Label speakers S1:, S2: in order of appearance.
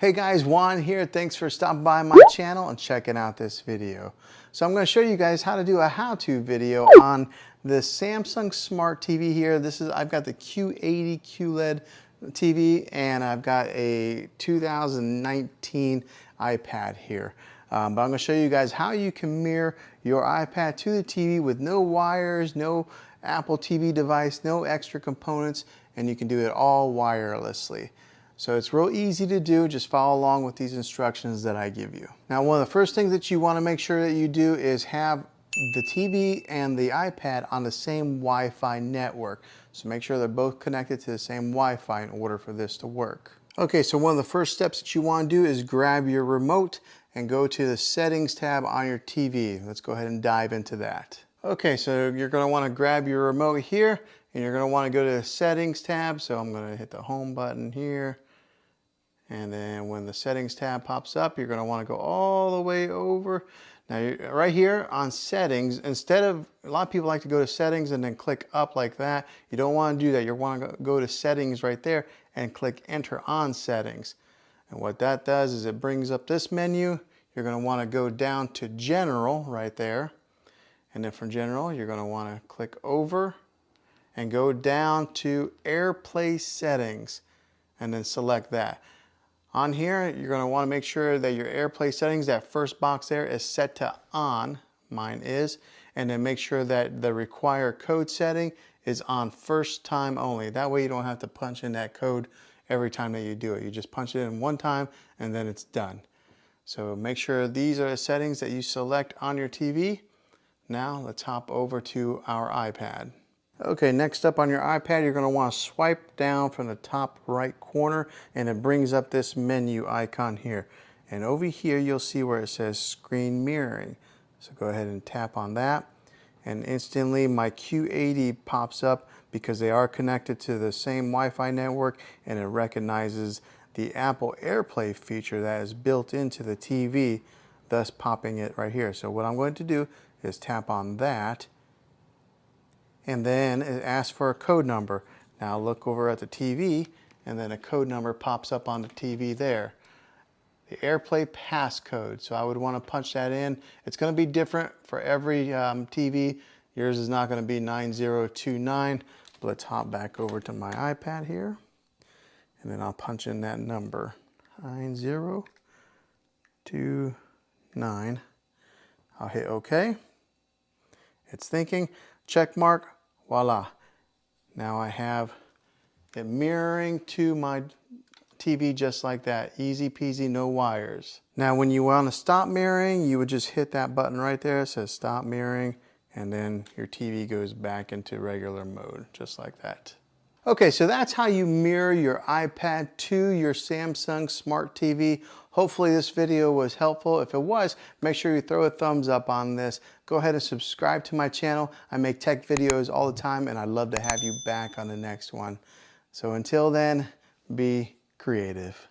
S1: Hey guys, Juan here. Thanks for stopping by my channel and checking out this video. So I'm going to show you guys how to do a how-to video on this Samsung Smart TV here. I've got the Q80 QLED TV and I've got a 2019 iPad here. But I'm going to show you guys how you can mirror your iPad to the TV with no wires, no Apple TV device, no extra components, and you can do it all wirelessly. So it's real easy to do, just follow along with these instructions that I give you. Now, one of the first things that you want to make sure that you do is have the TV and the iPad on the same Wi-Fi network. So make sure they're both connected to the same Wi-Fi in order for this to work. Okay, so one of the first steps that you want to do is grab your remote and go to the settings tab on your TV. Let's go ahead and dive into that. Okay, so you're going to want to grab your remote here and you're going to want to go to the settings tab. So I'm going to hit the home button here. And then when the settings tab pops up, you're going to want to go all the way over. Now, right here on settings, instead of, a lot of people like to go to settings and then click up like that. You don't want to do that. You want to go to settings right there and click enter on settings. And what that does is it brings up this menu. You're going to want to go down to general right there. And then from general, you're going to want to click over and go down to AirPlay settings and then select that. On here, you're going to want to make sure that your AirPlay settings, that first box there, is set to on. Mine is. And then make sure that the require code setting is on first time only. That way you don't have to punch in that code every time that you do it. You just punch it in one time and then it's done. So make sure these are the settings that you select on your TV. Now let's hop over to our iPad. Okay, next up on your iPad, you're going to want to swipe down from the top right corner and it brings up this menu icon here. And over here, you'll see where it says screen mirroring. So go ahead and tap on that. And instantly my Q80 pops up because they are connected to the same Wi-Fi network and it recognizes the Apple AirPlay feature that is built into the TV, thus popping it right here. So what I'm going to do is tap on that. And then it asks for a code number. Now look over at the TV and then a code number pops up on the TV there. The AirPlay passcode. So I would want to punch that in. It's going to be different for every TV. Yours is not going to be 9029. But let's hop back over to my iPad here. And then I'll punch in that number. 9029. I'll hit OK. It's thinking. Check mark, voila. Now I have it mirroring to my TV just like that. Easy peasy, no wires. Now when you want to stop mirroring, you would just hit that button right there. It says stop mirroring, and then your TV goes back into regular mode, just like that. Okay, so that's how you mirror your iPad to your Samsung Smart TV. Hopefully this video was helpful. If it was, make sure you throw a thumbs up on this. Go ahead and subscribe to my channel. I make tech videos all the time and I'd love to have you back on the next one. So until then, be creative.